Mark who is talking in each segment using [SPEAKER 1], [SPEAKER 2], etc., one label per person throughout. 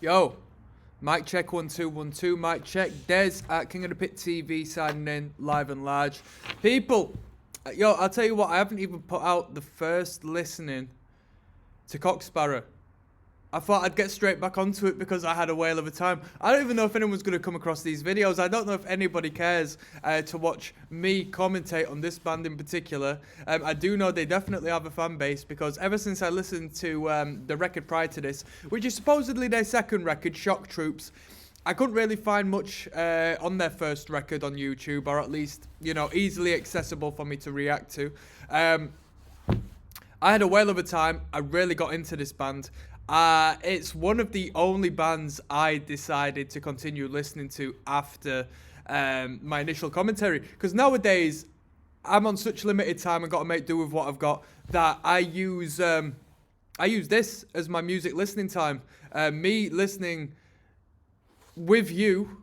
[SPEAKER 1] Yo, mic check 1 2 1 2. Mic check. Des at King of the Pit TV signing in live and large. People, yo, I'll tell you what. I haven't even put out the first listening to Cocksparrer. I thought I'd get straight back onto it because I had a whale of a time. I don't even know if anyone's going to come across these videos. I don't know if anybody cares to watch me commentate on this band in particular. I do know they definitely have a fan base because ever since I listened to the record prior to this, which is supposedly their second record, Shock Troops, I couldn't really find much on their first record on YouTube, or at least, you know, easily accessible for me to react to. I had a whale of a time. I really got into this band. It's one of the only bands I decided to continue listening to after my initial commentary. Because nowadays, I'm on such limited time and got to make do with what I've got that I use this as my music listening time. Me listening with you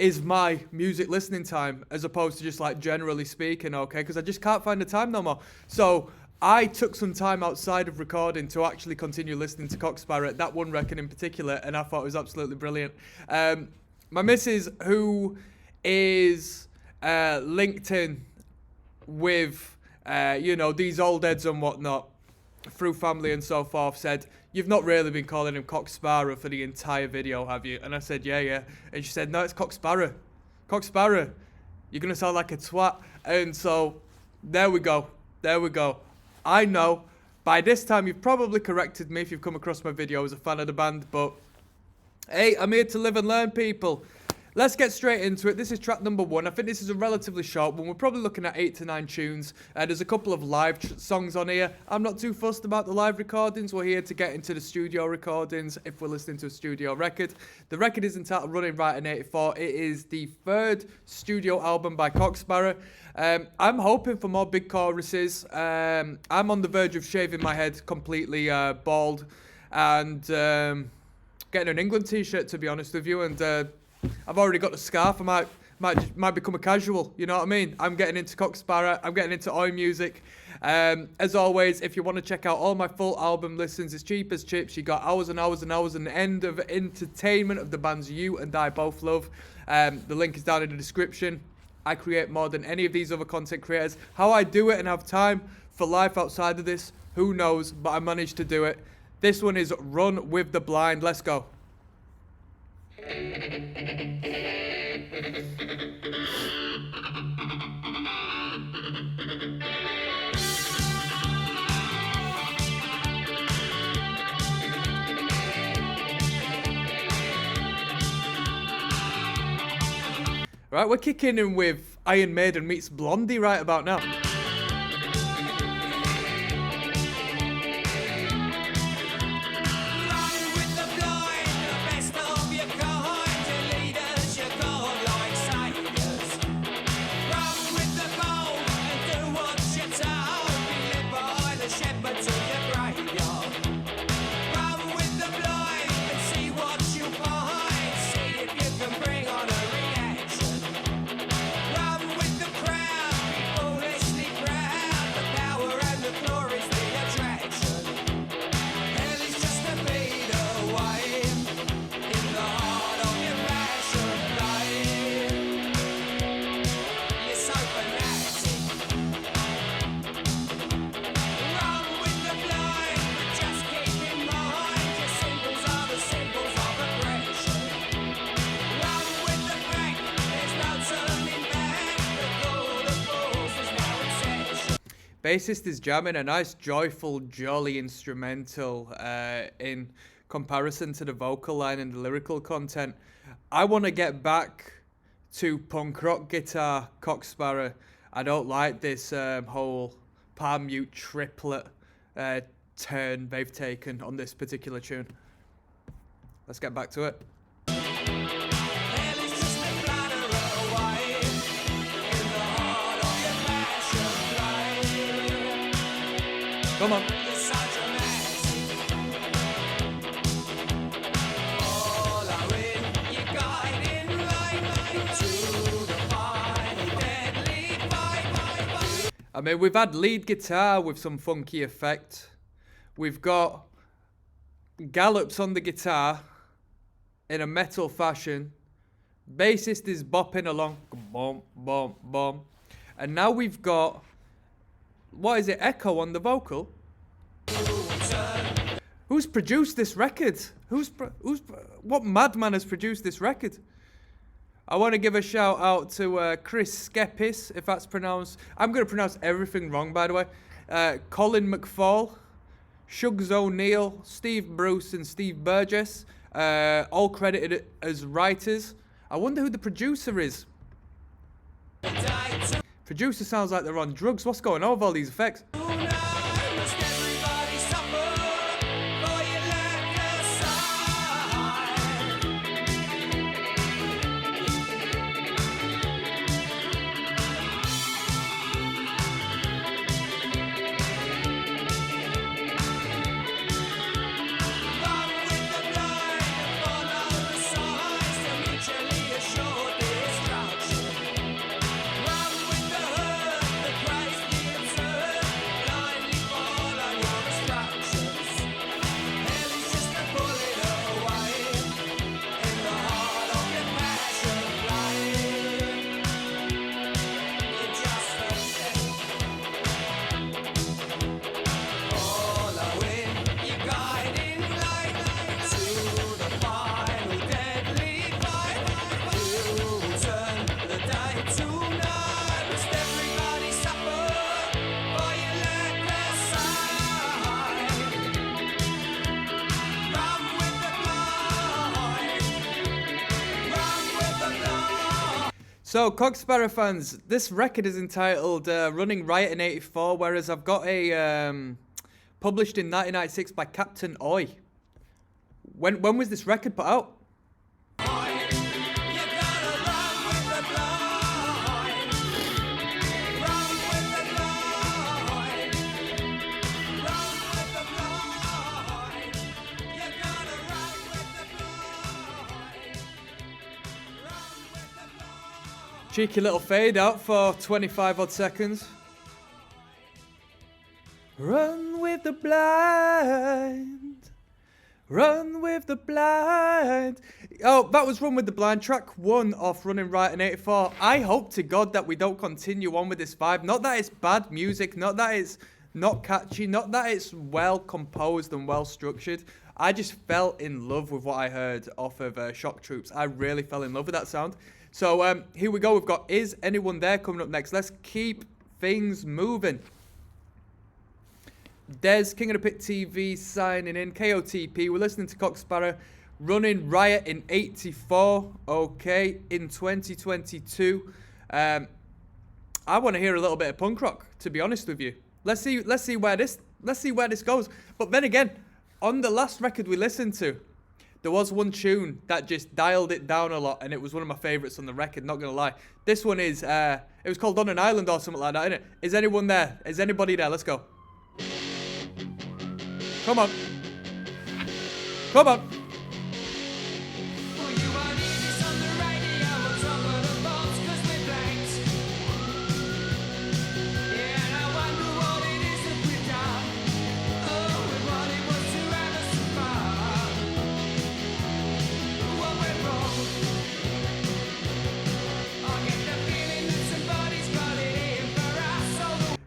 [SPEAKER 1] is my music listening time, as opposed to just like generally speaking, okay? Because I just can't find the time no more. So I took some time outside of recording to actually continue listening to Cocksparrer, that one record in particular, and I thought it was absolutely brilliant. My missus, who is linked in with, you know, these old heads and whatnot, through family and so forth, said, "You've not really been calling him Cocksparrer for the entire video, have you?" And I said, yeah. And she said, "No, it's Cocksparrer. Cocksparrer, you're going to sound like a twat." And so, there we go. I know, by this time you've probably corrected me if you've come across my video as a fan of the band, but hey, I'm here to live and learn, people. Let's get straight into it. This is track number 1. I think this is a relatively short one. We're probably looking at 8 to 9 tunes. There's a couple of live songs on here. I'm not too fussed about the live recordings. We're here to get into the studio recordings if we're listening to a studio record. The record is entitled Runnin Riot in '84. It is the 3rd studio album by Cocksparrer. I'm hoping for more big choruses. I'm on the verge of shaving my head completely bald and getting an England t-shirt, to be honest with you, and I've already got the scarf. I might become a casual, you know what I mean? I'm getting into Cocksparrer. I'm getting into oi music. As always, if you want to check out all my full album listens, it's cheap as chips. You got hours and hours and hours and end of entertainment of the bands you and I both love. The link is down in the description. I create more than any of these other content creators. How I do it and have time for life outside of this, who knows, but I managed to do it. This one is Run with the Blind. Let's go. Right, we're kicking in with Iron Maiden meets Blondie right about now. Bassist is jamming a nice, joyful, jolly instrumental in comparison to the vocal line and the lyrical content. I want to get back to punk rock guitar, Cocksparrer. I don't like this whole palm mute triplet turn they've taken on this particular tune. Let's get back to it. Come on. I mean, we've had lead guitar with some funky effect. We've got gallops on the guitar. in a metal fashion. Bassist is bopping along. Boom, boom, boom. And now we've got, what is it, Echo on the vocal? Who's produced this record? What madman has produced this record? I want to give a shout out to Chris Skepis, if that's pronounced. I'm going to pronounce everything wrong, by the way. Colin McFall, Shugs O'Neill, Steve Bruce, and Steve Burgess, all credited as writers. I wonder who the producer is. Producer sounds like they're on drugs. What's going on with all these effects? So, Cocksparrer fans, this record is entitled Running Riot in '84, whereas I've got a published in 1996 by Captain Oi. When was this record put out? Cheeky little fade out for 25 odd seconds. Run with the blind. Run with the blind. Oh, that was Run with the Blind, track 1 off Running Riot in '84. I hope to God that we don't continue on with this vibe. Not that it's bad music, not that it's not catchy, not that it's well composed and well structured. I just fell in love with what I heard off of Shock Troops. I really fell in love with that sound. So here we go. We've got Is Anyone There coming up next. Let's keep things moving. Des, King of the Pit TV, signing in. KOTP. We're listening to Cocksparrer. Running Riot in '84. Okay, in 2022. I want to hear a little bit of punk rock, to be honest with you. Let's see where this goes. But then again, on the last record we listened to, there was one tune that just dialed it down a lot, and it was one of my favourites on the record, not going to lie. This one is, it was called On an Island or something like that, innit? Is anyone there? Is anybody there? Let's go. Come on. Come on.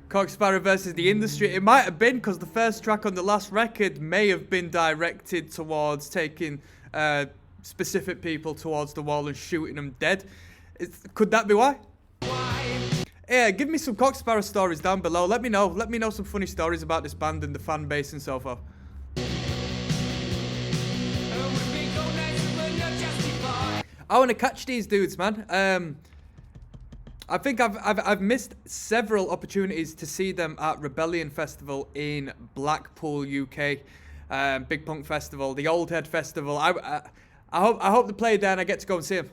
[SPEAKER 1] Cocksparrer versus the industry. It might have been because the first track on the last record may have been directed towards taking specific people towards the wall and shooting them dead. Could that be why? Yeah, give me some Cocksparrer stories down below. Let me know some funny stories about this band and the fan base and so forth. I want to catch these dudes, man. I think I've missed several opportunities to see them at Rebellion Festival in Blackpool, UK. Big Punk Festival, the Old Head Festival. I hope they play there and I get to go and see them.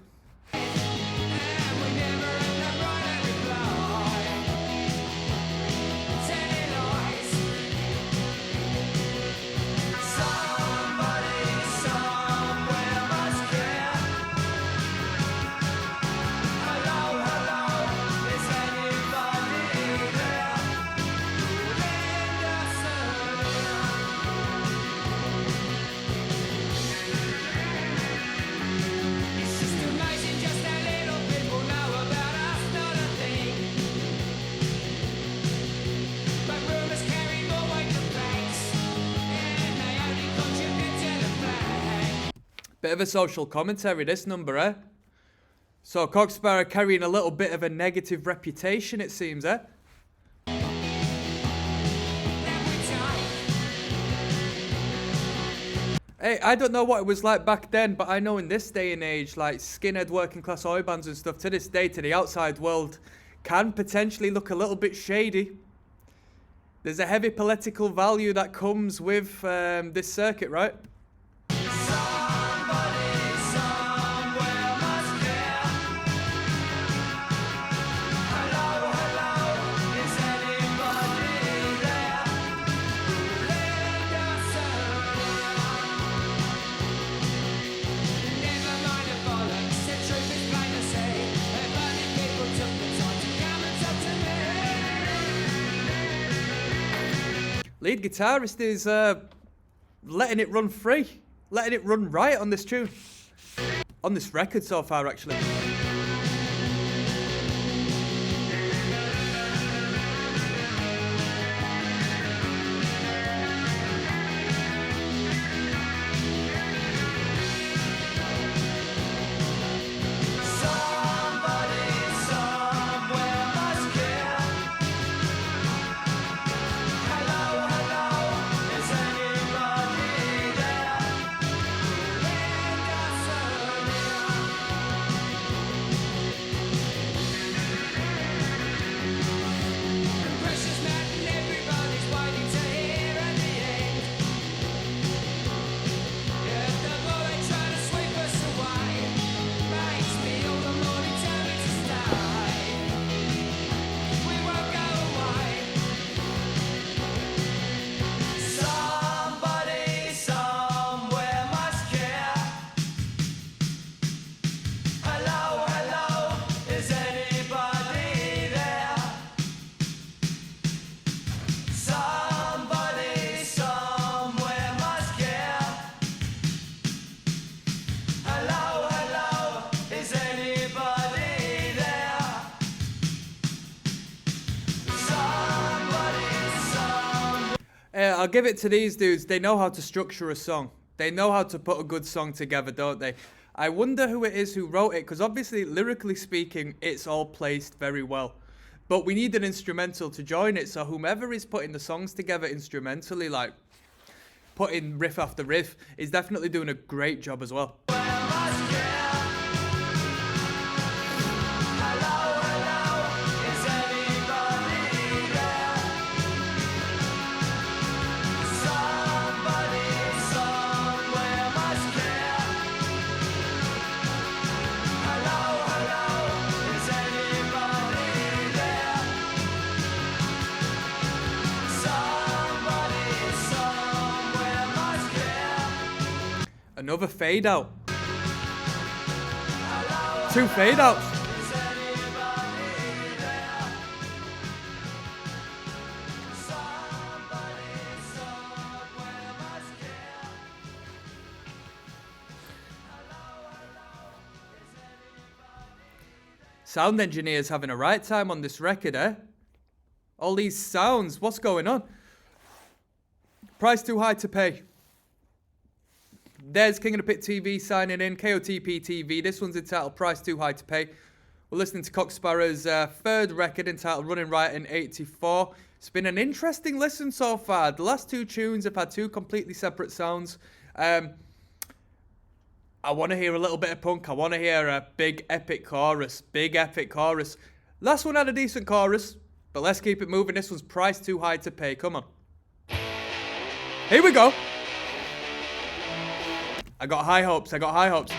[SPEAKER 1] Bit of a social commentary, this number, eh? So Cocksparrer carrying a little bit of a negative reputation, it seems, eh? Hey, I don't know what it was like back then, but I know in this day and age, like skinhead working class oi bands and stuff, to this day, to the outside world, can potentially look a little bit shady. There's a heavy political value that comes with this circuit, right? Lead guitarist is letting it run free, letting it run right on this tune, on this record so far, actually. I'll give it to these dudes. They know how to structure a song. They know how to put a good song together, don't they? I wonder who it is who wrote it, because obviously, lyrically speaking, it's all placed very well. But we need an instrumental to join it, so whomever is putting the songs together instrumentally, like putting riff after riff, is definitely doing a great job as well. Another fade out. Two fade outs. Sound engineers having a right time on this record, eh? All these sounds, what's going on? Price too high to pay. There's King of the Pit TV signing in, KOTP TV. This one's entitled Price Too High to Pay. We're listening to Cocksparrer's third record entitled Runnin Riot in '84. It's been an interesting listen so far. The last two tunes have had two completely separate sounds. I want to hear a little bit of punk. I want to hear a big epic chorus. Big epic chorus. Last one had a decent chorus, but let's keep it moving. This one's Price Too High to Pay. Come on. Here we go. I got high hopes. I got high hopes.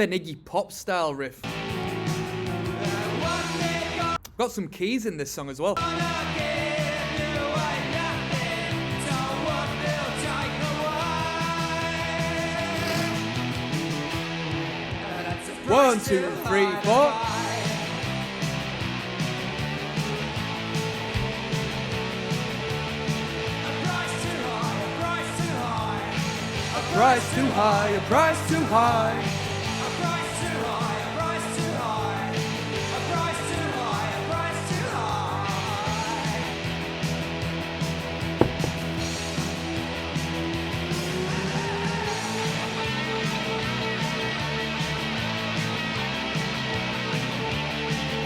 [SPEAKER 1] of an Iggy Pop style riff. Got some keys in this song as well. 1, 2, 3, 4. A price too high, a price too high. A price too high, a price too high. A price too high, a price too high.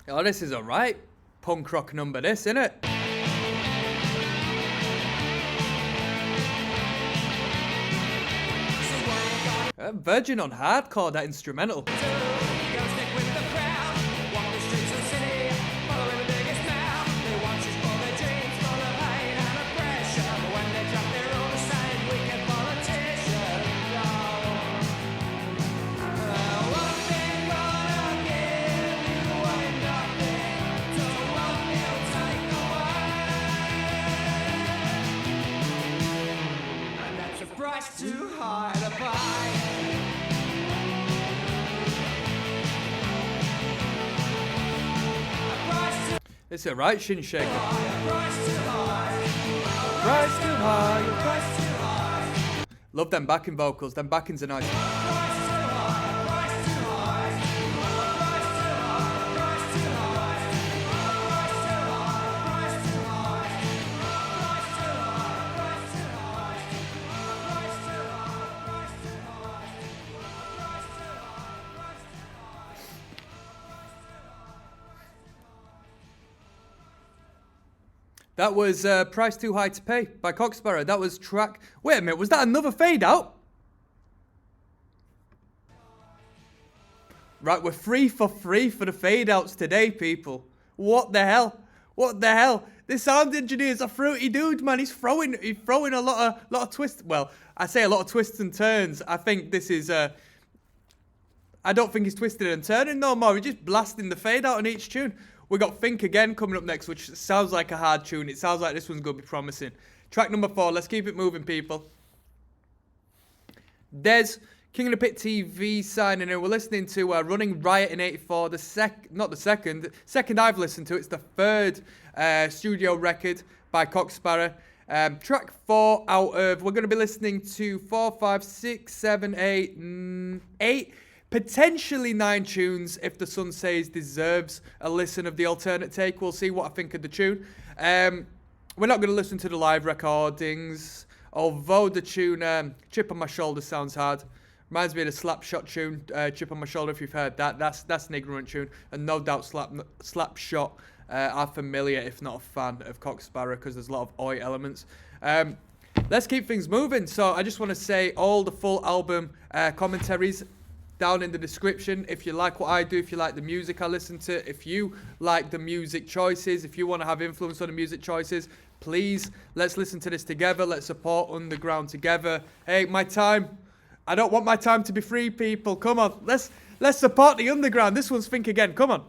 [SPEAKER 1] Oh, this is a right punk rock number, this, isn't it? Virgin on hardcore, that instrumental. Too high to buy. It's a right shin shaker. Love them backing vocals. Them backings are nice. That was Price Too High to Pay by Cocksparrer. That was track... Wait a minute, was that another fade out? Right, we're free for the fade outs today, people. What the hell? What the hell? This sound engineer's a fruity dude, man. He's throwing a lot of twists. Well, I say a lot of twists and turns. I think this is... I don't think he's twisting and turning no more. He's just blasting the fade out on each tune. We got Think Again coming up next, which sounds like a hard tune. It sounds like this one's going to be promising. Track number 4. Let's keep it moving, people. Des, King of the Pit TV signing in. We're listening to Running Riot in '84. Not the second I've listened to. It's the third studio record by Cocksparrer. Track 4 out of... We're going to be listening to 4, 5, 6, 7, 8... potentially 9 tunes if the Sun Says deserves a listen of the alternate take. We'll see what I think of the tune. We're not going to listen to the live recordings, although the tune Chip on My Shoulder sounds hard. Reminds me of the Slapshot tune, Chip on My Shoulder, if you've heard that. That's an ignorant tune, and no doubt Slapshot are familiar, if not a fan, of Cocksparrer, because there's a lot of oi elements. Let's keep things moving. So I just want to say all the full album commentaries down in the description. If you like what I do, if you like the music I listen to, if you like the music choices, if you want to have influence on the music choices, please, let's listen to this together. Let's support Underground together. Hey, my time, I don't want my time to be free, people. Come on, let's support the Underground. This one's Think Again. Come on.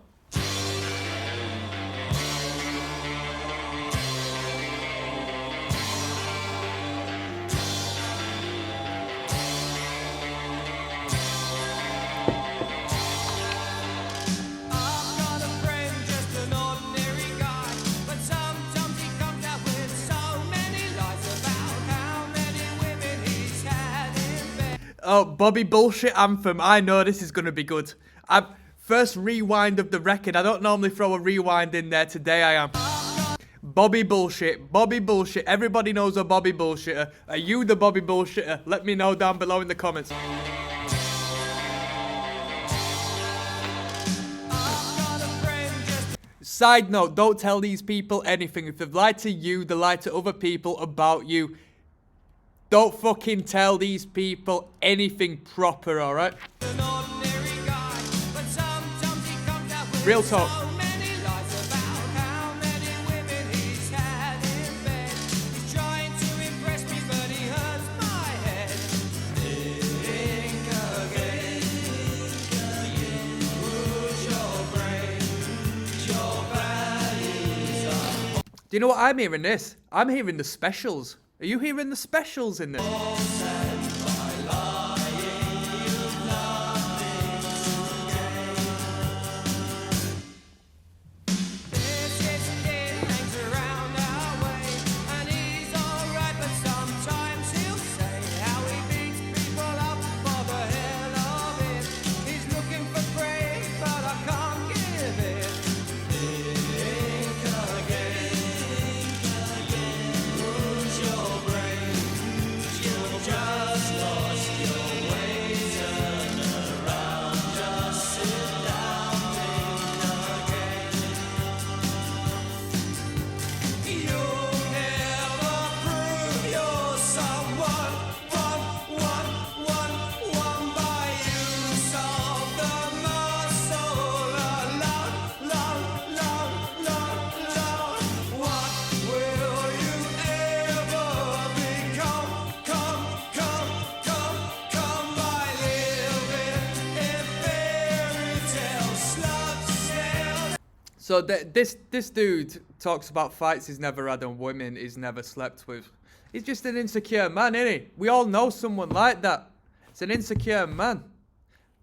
[SPEAKER 1] Oh, Bobby Bullshit Anthem. I know this is going to be good. First rewind of the record. I don't normally throw a rewind in there. Today I am. Bobby Bullshit. Bobby Bullshit. Everybody knows a Bobby Bullshitter. Are you the Bobby Bullshitter? Let me know down below in the comments. Side note, don't tell these people anything. If they've lied to you, they lied to other people about you. Don't fucking tell these people anything proper, alright? Real talk. Do you know what I'm hearing this? I'm hearing the specials. Are you hearing the specials in this? So this dude talks about fights he's never had and women he's never slept with. He's just an insecure man, isn't he? We all know someone like that. It's an insecure man.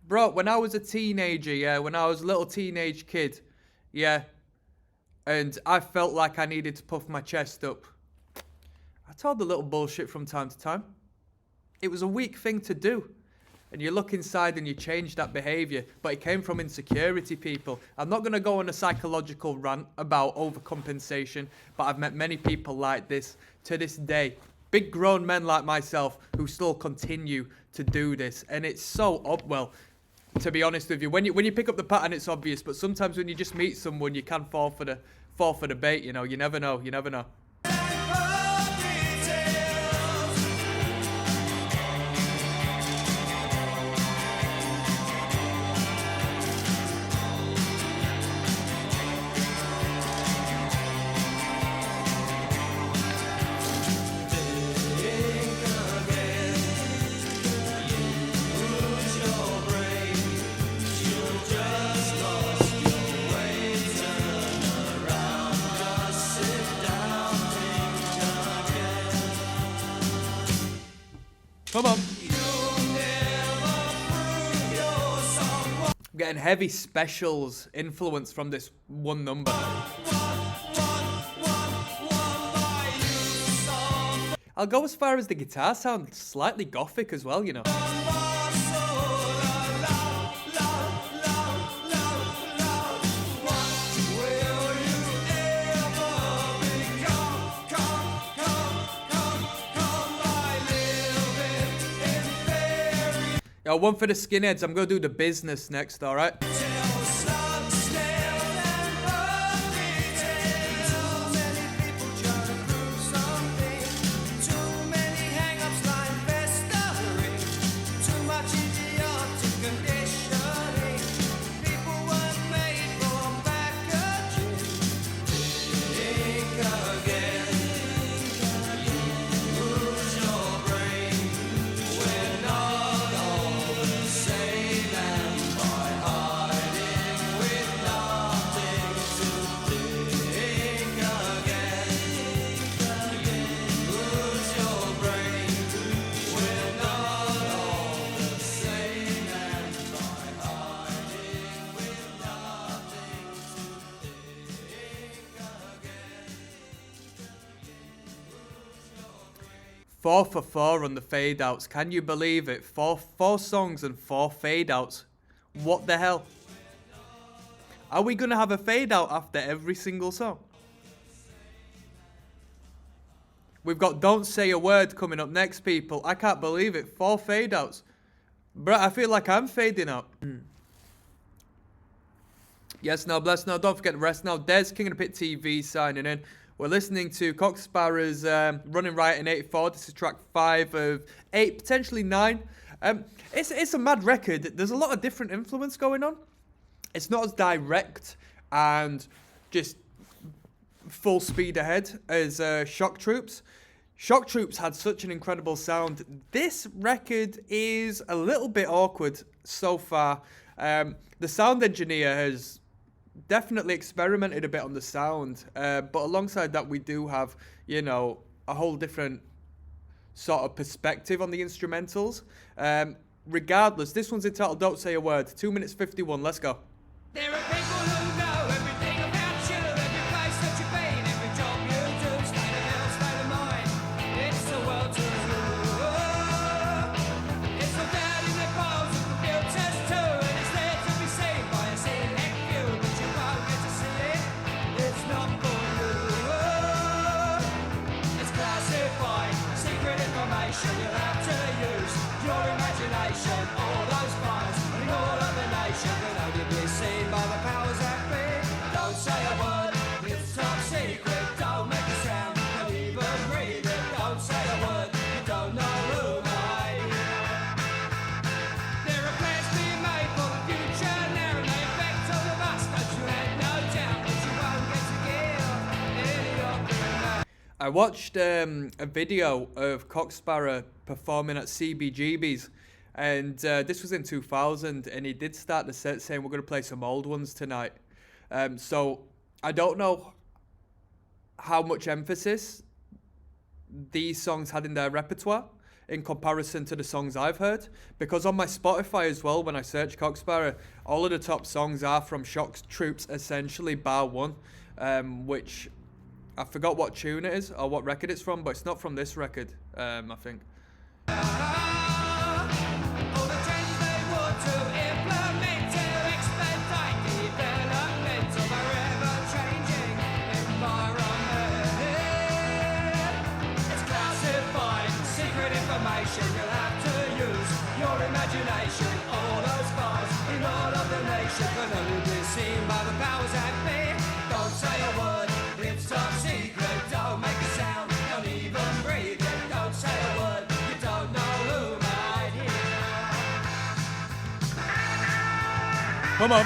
[SPEAKER 1] Bro, when I was a teenager, yeah, when I was a little teenage kid, yeah, and I felt like I needed to puff my chest up, I told a little bullshit from time to time. It was a weak thing to do. And you look inside and you change that behaviour. But it came from insecurity, people. I'm not going to go on a psychological rant about overcompensation, but I've met many people like this to this day. Big grown men like myself who still continue to do this. And it's so well, to be honest with you. When you pick up the pattern, it's obvious. But sometimes when you just meet someone, you can fall for the bait, you know. You never know. You never know. Come on. I'm getting heavy specials influence from this one number. I'll go as far as the guitar sound slightly gothic as well, you know. One for the skinheads. I'm going to do the business next, all right? Four for four on the fade outs. Can you believe it? Four songs and 4 fade outs. What the hell? Are we going to have a fade out after every single song? We've got Don't Say a Word coming up next, people. I can't believe it. 4 fade outs. Bruh, I feel like I'm fading out. Yes, no, bless, no. Don't forget the rest now. Des, King of the Pit TV signing in. We're listening to Cocksparrer's Runnin Riot in 84. This is track 5 of 8, potentially 9. It's a mad record. There's a lot of different influence going on. It's not as direct and just full speed ahead as Shock Troops. Shock Troops had such an incredible sound. This record is a little bit awkward so far. The sound engineer has definitely experimented a bit on the sound, but alongside that, we do have, you know, a whole different sort of perspective on the instrumentals. Regardless, this one's entitled Don't Say a Word. 2 minutes 51, let's go.
[SPEAKER 2] There are people who know everything about you, every place that you've been, every job you do, state of health, state of mind. It's the world to you. It's all down in the files of computers too, and it's there to be seen by a select few, but you won't get to see it. It's not for you. It's classified, secret information you'll have to use your imagination. All those files in all of the nation can only be seen by the powers that be. Don't say a word, it's top secret. Don't make a sound, don't even breathe it. Don't say a word, you don't know who might hear. There are plans being made for the future now, and they affect all of us. Don't you have no doubt that you won't get to give any of them.
[SPEAKER 1] I watched a video of Cocksparrer performing at CBGB's, and this was in 2000, and he did start the set saying we're going to play some old ones tonight. So I don't know how much emphasis these songs had in their repertoire in comparison to the songs I've heard, because on my Spotify as well, when I search Cocksparrer, all of the top songs are from Shock Troops, essentially, bar one, which I forgot what tune it is or what record it's from, but it's not from this record, I think.
[SPEAKER 2] All the trends they want to implement to expedite development of our ever-changing environment. It's classified, secret information you'll have to use your imagination. All those files in all of the nation can only be seen by the powers that be. Don't say a word, it's top secret. Don't make a sound, don't even breathe it. Don't say a word, you don't know who might hear.
[SPEAKER 1] Come on.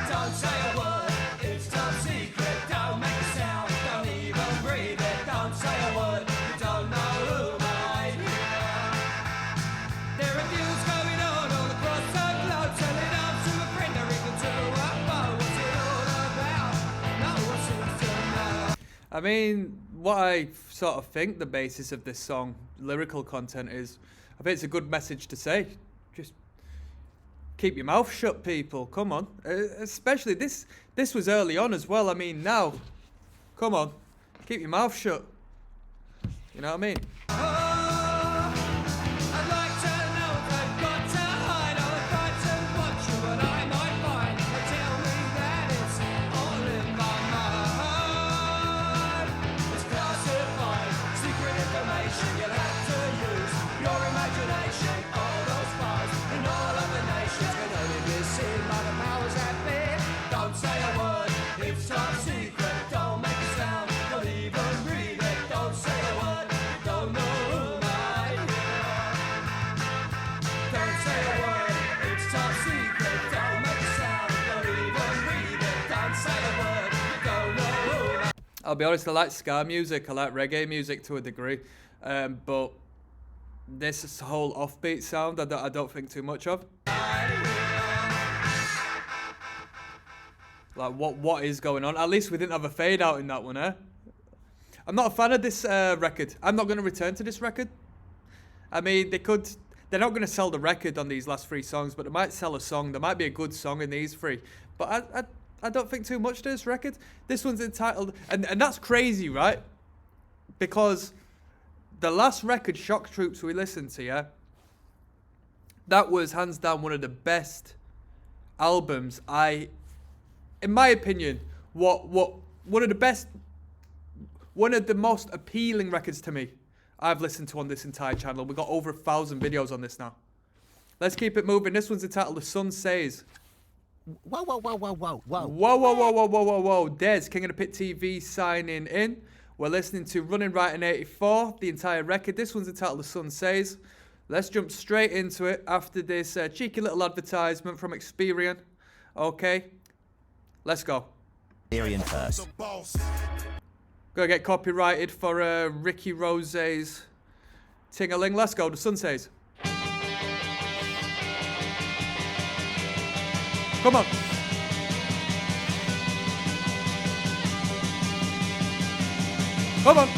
[SPEAKER 2] Don't say a word, it's top secret. Don't make a sound, don't even breathe it. Don't say a word, you don't know who might hear. There are views going on all across the globe. Turn it on to a friend or even to a foe. What's it all about? No one seems to know.
[SPEAKER 1] I mean, what I sort of think the basis of this song, lyrical content, is, I think it's a good message to say. Just keep your mouth shut, people. Come on. Especially this was early on as well. I mean, now, come on, keep your mouth shut. You know what I mean?
[SPEAKER 2] I'd like to know if they've got to hide all the fights and what you and I might find. They tell me that it's all in my mind. It's classified, secret information you'll have to use your imagination. All those files in all of the nations can only be seen by the powers that be. Don't say a word, it's top secret. Don't make a sound, don't even breathe it. Don't say a word, you don't know who might hear. Don't say a word, it's top secret. Don't make a sound, don't even breathe it. Don't say a word, you don't know who might.
[SPEAKER 1] I'll be honest, I like ska music, I like reggae music to a degree, but this whole offbeat sound, I don't think too much of. Like, what is going on? At least we didn't have a fade out in that one, eh? I'm not a fan of this record. I'm not going to return to this record. I mean, they're not going to sell the record on these last three songs, but they might sell a song. There might be a good song in these three. But I don't think too much to this record. This one's entitled, and that's crazy, right? Because the last record, Shock Troops, we listened to, yeah, that was hands down one of the best albums in my opinion, one of the most appealing records to me I've listened to on this entire channel. We've got over 1,000 videos on this now. Let's keep it moving. This one's entitled The Sun Says.
[SPEAKER 3] Whoa, whoa, whoa, whoa, whoa, whoa.
[SPEAKER 1] Whoa, whoa, whoa, whoa, whoa, whoa, whoa. Des, King of the Pit TV signing in. We're listening to Runnin, Riot, 84, the entire record. This one's entitled The Sun Says. Let's jump straight into it after this cheeky little advertisement from Experian. Okay, let's go.
[SPEAKER 3] Experian first.
[SPEAKER 1] Gonna get copyrighted for Ricky Rose's Ting-a-ling. Let's go. The sun says. Come on. Come on.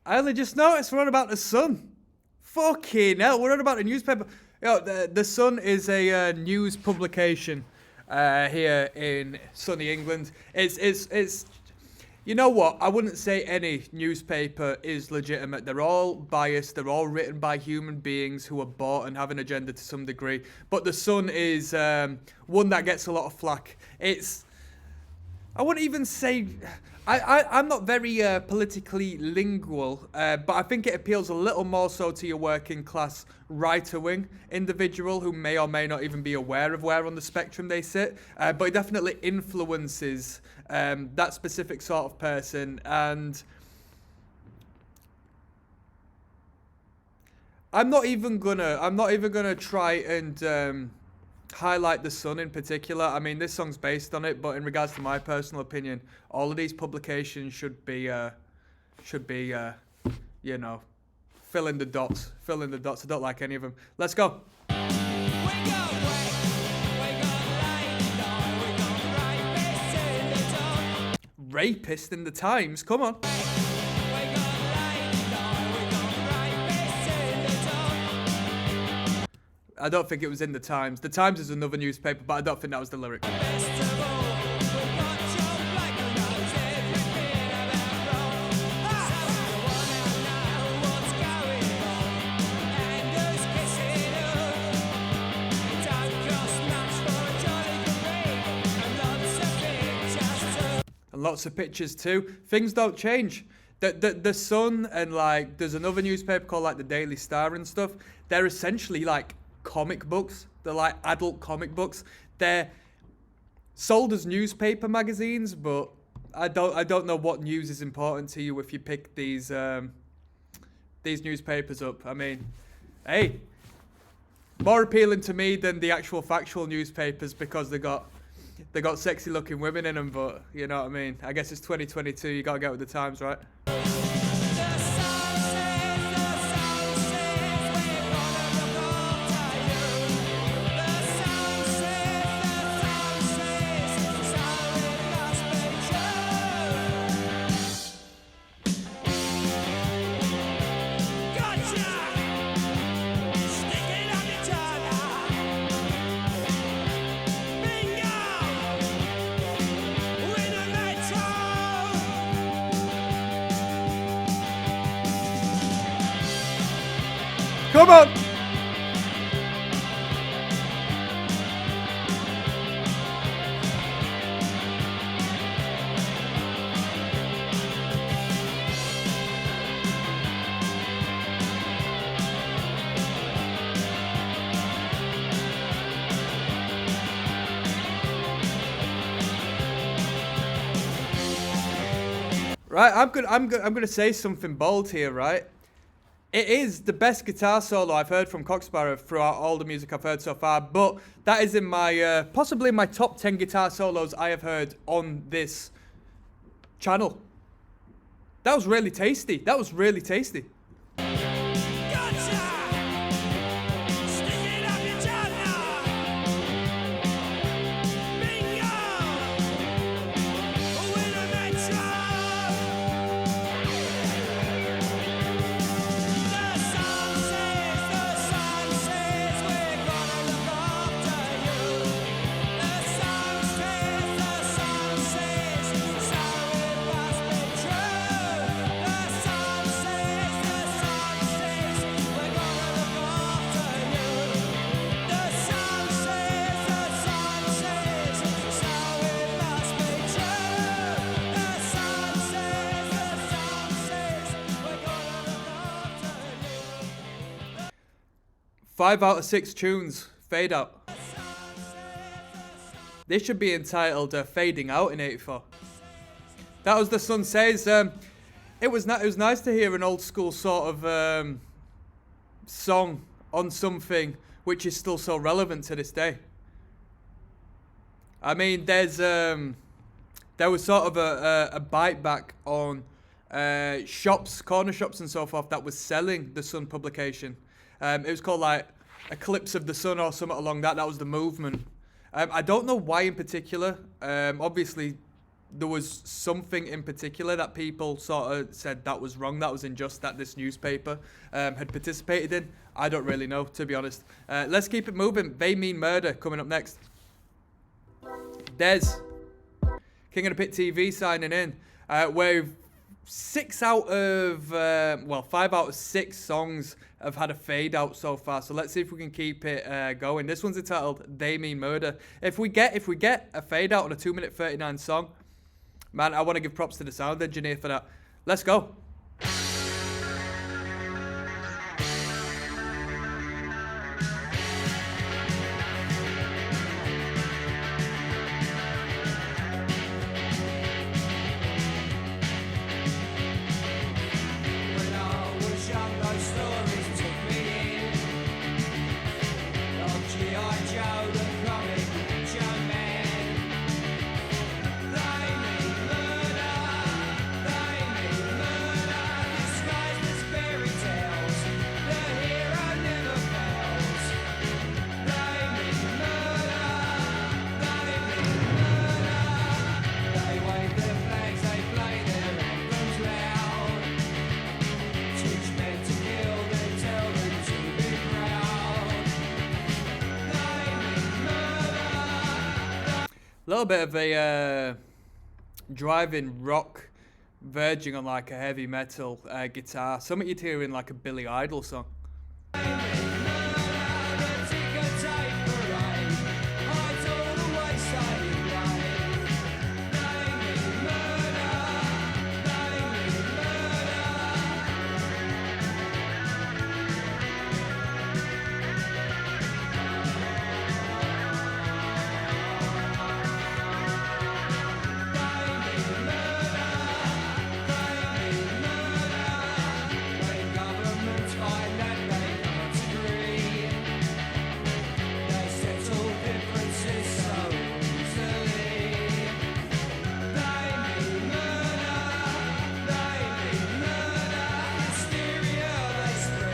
[SPEAKER 1] I only just noticed we're on about the Sun. Fucking hell, we're on about the newspaper. Yo, the Sun is a news publication here in sunny England. It's you know what? I wouldn't say any newspaper is legitimate. They're all biased. They're all written by human beings who are bought and have an agenda to some degree. But the Sun is one that gets a lot of flack. I wouldn't even say... I'm not very politically lingual, but I think it appeals a little more so to your working class right-wing individual who may or may not even be aware of where on the spectrum they sit, but it definitely influences that specific sort of person. And I'm not even gonna try and highlight the Sun in particular. I mean, this song's based on it, but in regards to my personal opinion, all of these publications should be you know, fill in the dots. I don't like any of them. Let's go. Rapist in the Times, come on. I don't think it was in the Times. The Times is another newspaper, but I don't think that was the lyric. And lots of pictures too. Things don't change. The Sun and like there's another newspaper called like the Daily Star and stuff. They're essentially like comic books. They're like adult comic books. They're sold as newspaper magazines, but I don't know what news is important to you if you pick these newspapers up. I mean, hey, more appealing to me than the actual factual newspapers because they got sexy looking women in them. But you know what I mean. I guess it's 2022. You gotta get with the times, right? Come on! Right, I'm gonna say something bold here, right? It is the best guitar solo I've heard from Cocksparrer throughout all the music I've heard so far, but that is in my, possibly in my top 10 guitar solos I have heard on this channel. That was really tasty. That was really tasty. 5 out of 6 tunes. Fade out. This should be entitled Fading Out in 84. That was The Sun Says. It was nice to hear an old school sort of song on something which is still so relevant to this day. I mean, there was sort of a bite back on shops, corner shops and so forth that was selling the Sun publication. It was called like Eclipse of the Sun or something along that. That was the movement. I don't know why in particular. Obviously, there was something in particular that people sort of said that was wrong, that was unjust, that this newspaper had participated in. I don't really know, to be honest. Let's keep it moving. They Mean Murder coming up next. Des, King of the Pit TV signing in. We've 5 out of 6 songs have had a fade out so far. So let's see if we can keep it going. This one's entitled They Mean Murder. If we get a fade out on a 2-minute 39 song, man, I want to give props to the sound engineer for that. Let's go.
[SPEAKER 2] When I was young, those stories took me in. Oh, G.I. Joe, the comic Joe man. They mean murder, disguised as fairy tales. The hero never fails. They mean murder, They wave their flags, they play their anthems loud. Teach men to kill, then tell them to be proud. They mean murder.
[SPEAKER 1] A little bit of a driving rock verging on like a heavy metal guitar. Something you'd hear in like a Billy Idol song.
[SPEAKER 2] The ticker tape parade hides all the wayside rain. They mean murder. When governments find that they can't agree, they settle differences so easily. They mean murder. Hysteria they spread,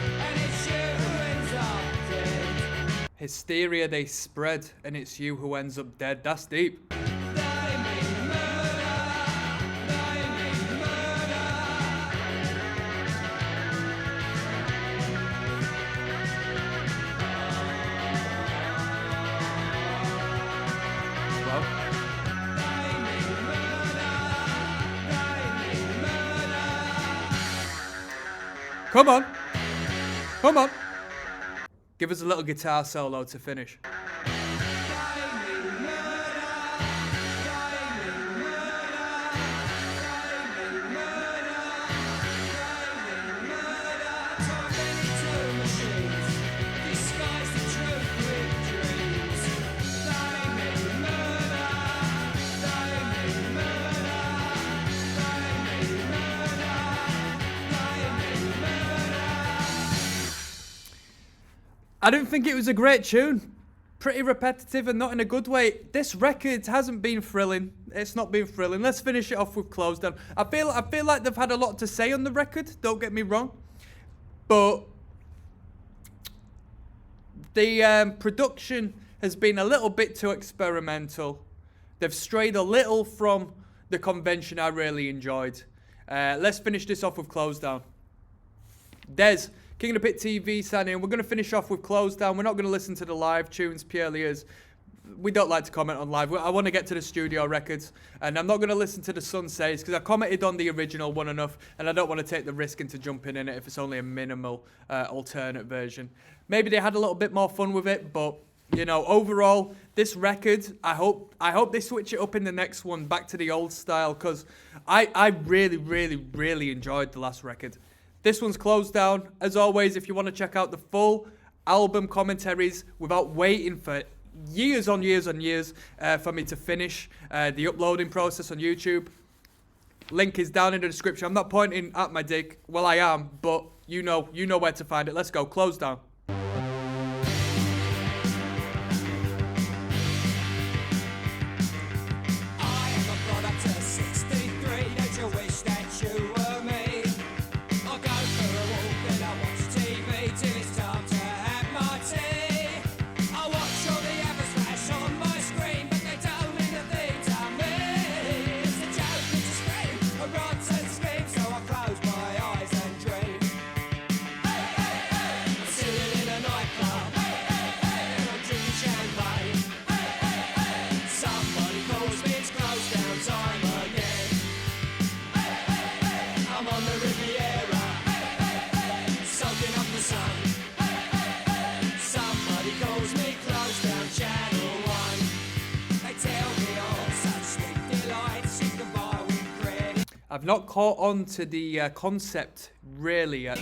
[SPEAKER 2] and it's you who ends up dead.
[SPEAKER 1] Hysteria they spread, and it's you who ends up dead. That's deep.
[SPEAKER 2] They mean murder.
[SPEAKER 1] Well, come on. Come on. Give us a little guitar solo to finish. I didn't think it was a great tune. Pretty repetitive and not in a good way. This record hasn't been thrilling. It's not been thrilling. Let's finish it off with Close Down. I feel like they've had a lot to say on the record. Don't get me wrong, but the production has been a little bit too experimental. They've strayed a little from the convention I really enjoyed. Let's finish this off with Close Down. Des, King of the Pit TV signing in. We're going to finish off with Close Down. We're not going to listen to the live tunes purely as we don't like to comment on live. I want to get to the studio records, and I'm not going to listen to the Sun Says because I commented on the original one enough, and I don't want to take the risk into jumping in it if it's only a minimal alternate version. Maybe they had a little bit more fun with it, but you know, overall, this record, I hope they switch it up in the next one back to the old style because I really enjoyed the last record. This one's Closed Down. As always, if you want to check out the full album commentaries without waiting for years on years on years for me to finish the uploading process on YouTube. Link is down in the description. I'm not pointing at my dick. Well, I am, but you know where to find it. Let's go. Close down. I've not caught on to the concept really yet.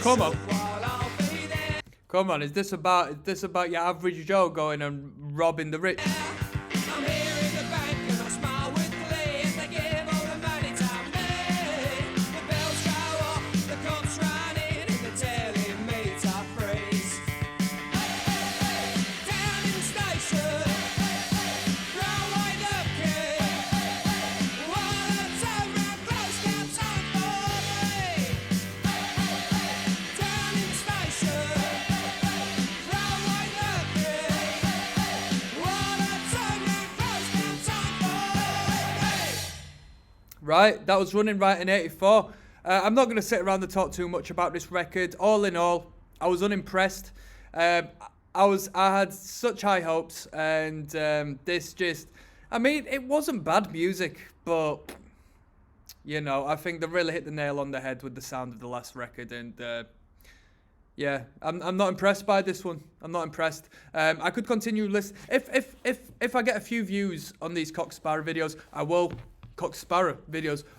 [SPEAKER 1] Come on. Come on, is this about your average Joe going and robbing the rich?
[SPEAKER 2] I'm here in the bank and I smile with glee as they give all the money to me. The bells go off, the cops run in and they're telling me to freeze. Down in the station, throw away the key. Wanna turn round close, now time for me. Down in the station, throw away the key. Wanna turn round close, now time for me.
[SPEAKER 1] Right, that was Running right in 84. I'm not going to sit around and talk too much about this record. All in all, I was unimpressed. I had such high hopes, and this just, I mean, it wasn't bad music, but you know, I think they really hit the nail on the head with the sound of the last record, and yeah, I'm not impressed by this one. I'm not impressed. I could continue listening. If I get a few views on these Cocksparrer videos,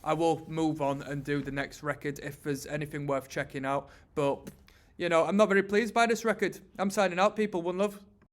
[SPEAKER 1] I will move on and do the next record if there's anything worth checking out. But you know, I'm not very pleased by this record. I'm signing out, people. One love.